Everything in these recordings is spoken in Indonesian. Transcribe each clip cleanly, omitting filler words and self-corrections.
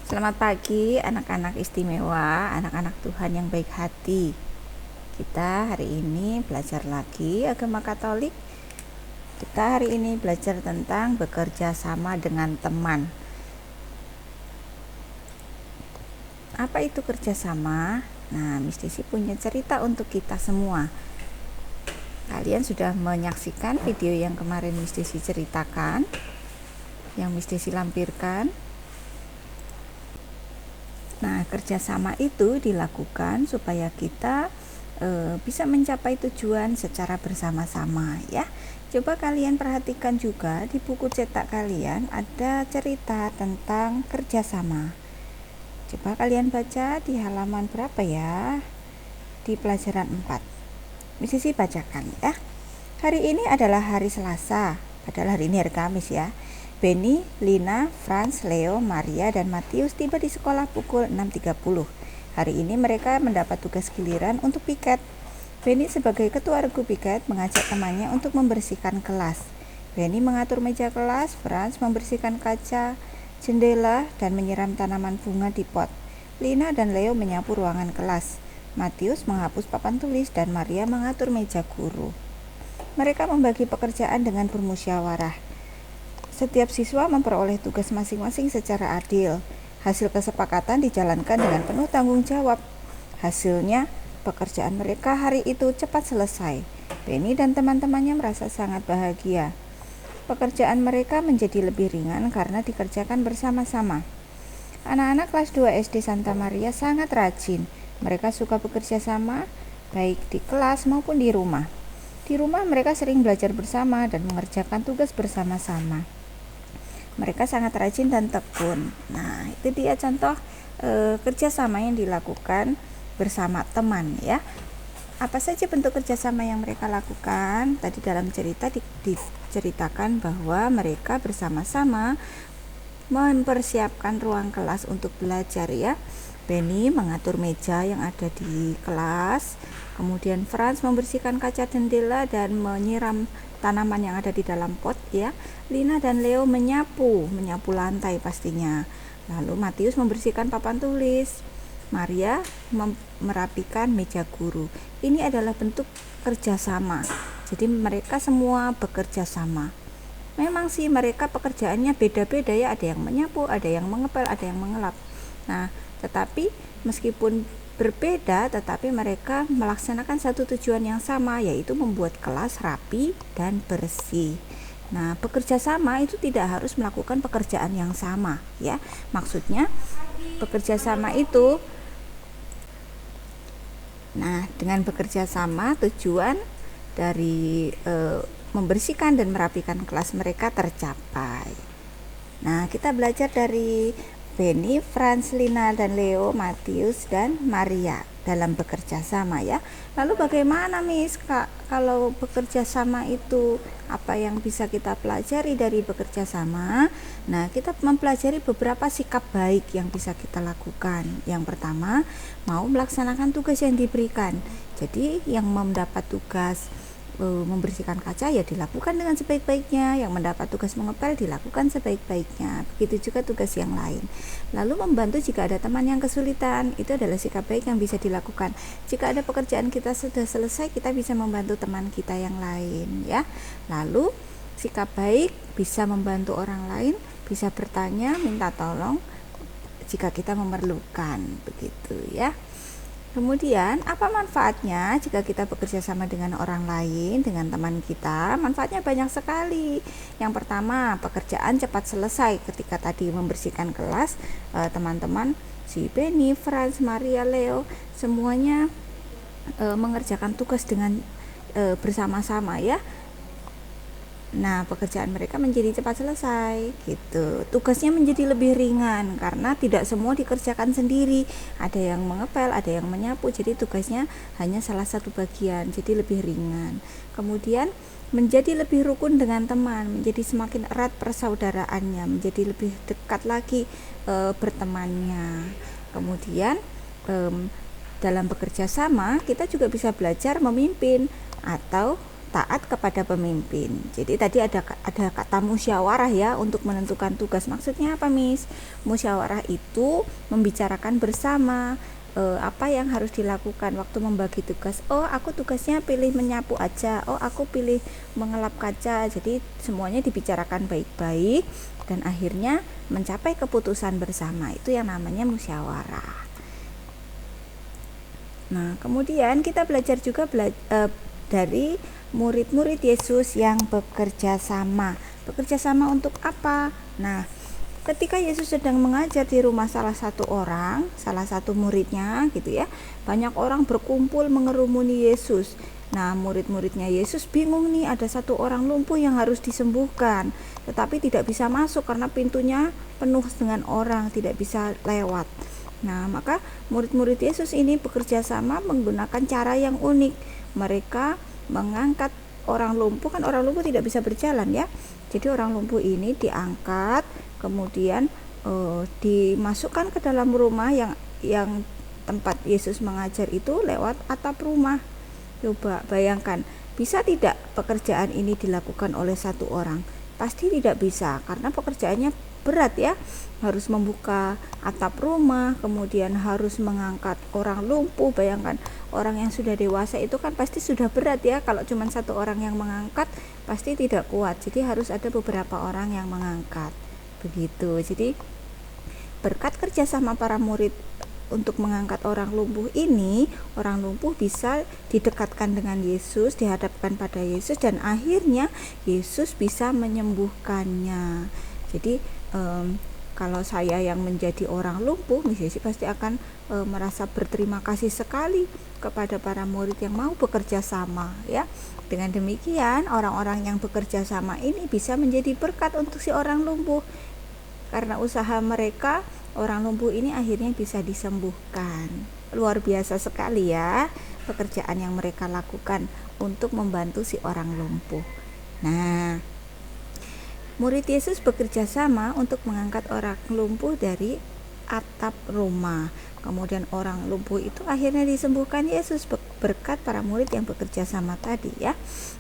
Selamat pagi anak-anak istimewa, anak-anak Tuhan yang baik hati. Kita hari ini belajar lagi agama Katolik. Kita hari ini belajar tentang bekerja sama dengan teman. Apa itu kerjasama? Nah, Miss Desi punya cerita untuk kita semua. Kalian sudah menyaksikan video yang kemarin Miss Desi ceritakan, yang Miss Desi lampirkan. Nah, kerjasama itu dilakukan supaya kita bisa mencapai tujuan secara bersama-sama ya. Coba kalian perhatikan juga di buku cetak kalian ada cerita tentang kerjasama. Coba kalian baca di halaman berapa ya? Di pelajaran 4. Misi bacakan ya. Hari ini adalah hari Selasa, padahal hari ini hari Kamis ya. Benny, Lina, Franz, Leo, Maria, dan Matius tiba di sekolah pukul 6.30. Hari ini mereka mendapat tugas giliran untuk piket. Benny sebagai ketua regu piket mengajak temannya untuk membersihkan kelas. Benny mengatur meja kelas, Franz membersihkan kaca, jendela, dan menyiram tanaman bunga di pot. Lina dan Leo menyapu ruangan kelas. Matius menghapus papan tulis dan Maria mengatur meja guru. Mereka membagi pekerjaan dengan bermusyawarah. Setiap siswa memperoleh tugas masing-masing secara adil. Hasil kesepakatan dijalankan dengan penuh tanggung jawab. Hasilnya, pekerjaan mereka hari itu cepat selesai. Benny dan teman-temannya merasa sangat bahagia. Pekerjaan mereka menjadi lebih ringan karena dikerjakan bersama-sama. Anak-anak kelas 2 SD Santa Maria sangat rajin. Mereka suka bekerja sama, baik di kelas maupun di rumah. Di rumah mereka sering belajar bersama dan mengerjakan tugas bersama-sama. Mereka sangat rajin dan tekun. Nah, itu dia contoh kerjasama yang dilakukan bersama teman ya. Apa saja bentuk kerjasama yang mereka lakukan? Tadi dalam cerita diceritakan bahwa mereka bersama-sama mempersiapkan ruang kelas untuk belajar ya. Benny mengatur meja yang ada di kelas, kemudian Franz membersihkan kaca jendela dan menyiram tanaman yang ada di dalam pot ya. Lina dan Leo menyapu lantai pastinya. Lalu Matius membersihkan papan tulis. Maria merapikan meja guru. Ini adalah bentuk kerjasama. Jadi mereka semua bekerja sama. Memang sih mereka pekerjaannya beda-beda ya, ada yang menyapu, ada yang mengepel, ada yang mengelap. Nah, tetapi meskipun berbeda, tetapi mereka melaksanakan satu tujuan yang sama, yaitu membuat kelas rapi dan bersih. Nah, bekerja sama itu tidak harus melakukan pekerjaan yang sama ya. Maksudnya bekerja sama itu, nah dengan bekerja sama tujuan dari membersihkan dan merapikan kelas mereka tercapai. Nah, kita belajar dari Benny, Franz, Lina, dan Leo, Matius, dan Maria dalam bekerja sama ya. Lalu bagaimana Miss kalau bekerja sama itu, apa yang bisa kita pelajari dari bekerja sama? Nah, kita mempelajari beberapa sikap baik yang bisa kita lakukan. Yang pertama, mau melaksanakan tugas yang diberikan. Jadi yang mendapat tugas membersihkan kaca ya dilakukan dengan sebaik-baiknya, yang mendapat tugas mengepel dilakukan sebaik-baiknya, begitu juga tugas yang lain. Lalu membantu jika ada teman yang kesulitan, itu adalah sikap baik yang bisa dilakukan. Jika ada pekerjaan kita sudah selesai, kita bisa membantu teman kita yang lain ya. Lalu sikap baik bisa membantu orang lain, bisa bertanya, minta tolong jika kita memerlukan, begitu ya. Kemudian, apa manfaatnya jika kita bekerja sama dengan orang lain, dengan teman kita? Manfaatnya banyak sekali. Yang pertama, pekerjaan cepat selesai. Ketika tadi membersihkan kelas, teman-teman si Benny, Franz, Maria, Leo, semuanya mengerjakan tugas dengan bersama-sama ya. Nah, pekerjaan mereka menjadi cepat selesai gitu. Tugasnya menjadi lebih ringan karena tidak semua dikerjakan sendiri. Ada yang mengepel, ada yang menyapu. Jadi tugasnya hanya salah satu bagian, jadi lebih ringan. Kemudian menjadi lebih rukun dengan teman, menjadi semakin erat persaudaraannya, menjadi lebih dekat lagi bertemannya. Kemudian dalam bekerja sama, kita juga bisa belajar memimpin atau taat kepada pemimpin. Jadi tadi ada kata musyawarah ya untuk menentukan tugas. Maksudnya apa, Miss? Musyawarah itu membicarakan bersama apa yang harus dilakukan waktu membagi tugas. Oh, aku tugasnya pilih menyapu aja. Oh, aku pilih mengelap kaca. Jadi semuanya dibicarakan baik-baik dan akhirnya mencapai keputusan bersama. Itu yang namanya musyawarah. Nah, kemudian kita belajar juga dari murid-murid Yesus yang bekerja sama. Bekerja sama untuk apa? Nah, ketika Yesus sedang mengajar di rumah salah satu muridnya gitu ya, banyak orang berkumpul mengerumuni Yesus. Nah, murid-muridnya Yesus bingung nih, ada satu orang lumpuh yang harus disembuhkan, tetapi tidak bisa masuk karena pintunya penuh dengan orang, tidak bisa lewat. Nah, maka murid-murid Yesus ini bekerja sama menggunakan cara yang unik. Mereka mengangkat orang lumpuh, kan orang lumpuh tidak bisa berjalan ya. Jadi orang lumpuh ini diangkat, kemudian dimasukkan ke dalam rumah yang tempat Yesus mengajar itu lewat atap rumah. Coba bayangkan, bisa tidak pekerjaan ini dilakukan oleh satu orang? Pasti tidak bisa, karena pekerjaannya berat ya. Harus membuka atap rumah, kemudian harus mengangkat orang lumpuh. Bayangkan, orang yang sudah dewasa itu kan pasti sudah berat ya. Kalau cuma satu orang yang mengangkat pasti tidak kuat. Jadi harus ada beberapa orang yang mengangkat. Begitu. Jadi berkat kerjasama para murid untuk mengangkat orang lumpuh ini, orang lumpuh bisa didekatkan dengan Yesus, dihadapkan pada Yesus, dan akhirnya Yesus bisa menyembuhkannya. Jadi kalau saya yang menjadi orang lumpuh, Yesus pasti akan merasa berterima kasih sekali kepada para murid yang mau bekerja sama ya. Dengan demikian, orang-orang yang bekerja sama ini bisa menjadi berkat untuk si orang lumpuh. Karena usaha mereka, orang lumpuh ini akhirnya bisa disembuhkan. Luar biasa sekali ya pekerjaan yang mereka lakukan untuk membantu si orang lumpuh. Nah, murid Yesus bekerja sama untuk mengangkat orang lumpuh dari atap rumah. Kemudian orang lumpuh itu akhirnya disembuhkan Yesus berkat para murid yang bekerja sama tadi ya.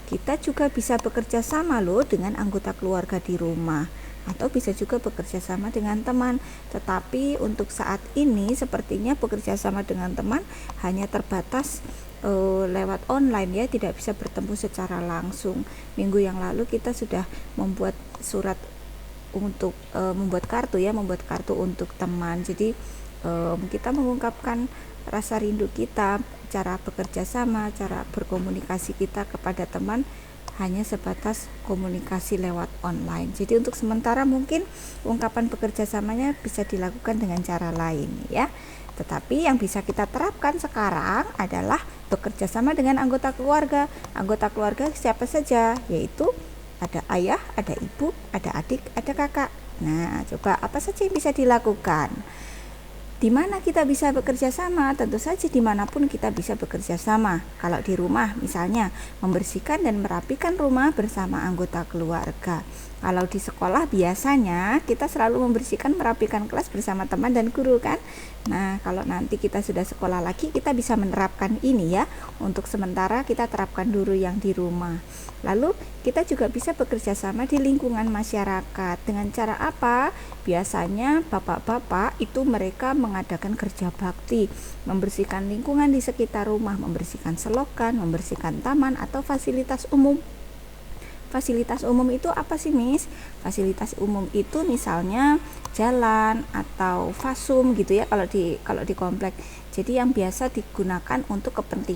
Kita juga bisa bekerja sama loh dengan anggota keluarga di rumah, atau bisa juga bekerja sama dengan teman. Tetapi untuk saat ini sepertinya bekerja sama dengan teman hanya terbatas lewat online ya, tidak bisa bertemu secara langsung. Minggu yang lalu kita sudah membuat surat untuk membuat kartu untuk teman. Jadi kita mengungkapkan rasa rindu kita, cara bekerja sama, cara berkomunikasi kita kepada teman hanya sebatas komunikasi lewat online. Jadi untuk sementara mungkin ungkapan bekerja samanya bisa dilakukan dengan cara lain ya. Tetapi yang bisa kita terapkan sekarang adalah bekerja sama dengan anggota keluarga. Anggota keluarga siapa saja? Yaitu ada ayah, ada ibu, ada adik, ada kakak. Nah, coba apa saja yang bisa dilakukan? Di mana kita bisa bekerja sama? Tentu saja dimanapun kita bisa bekerja sama. Kalau di rumah misalnya membersihkan dan merapikan rumah bersama anggota keluarga. Kalau di sekolah biasanya kita selalu membersihkan, merapikan kelas bersama teman dan guru kan. Nah, kalau nanti kita sudah sekolah lagi, kita bisa menerapkan ini ya. Untuk sementara kita terapkan dulu yang di rumah. Lalu kita juga bisa bekerja sama di lingkungan masyarakat. Dengan cara apa? Biasanya bapak-bapak itu mereka mengadakan kerja bakti, membersihkan lingkungan di sekitar rumah, membersihkan selokan, membersihkan taman atau fasilitas umum. Fasilitas umum itu apa sih, Miss? Fasilitas umum itu misalnya jalan atau fasum gitu ya kalau di komplek. Jadi yang biasa digunakan untuk kepentingan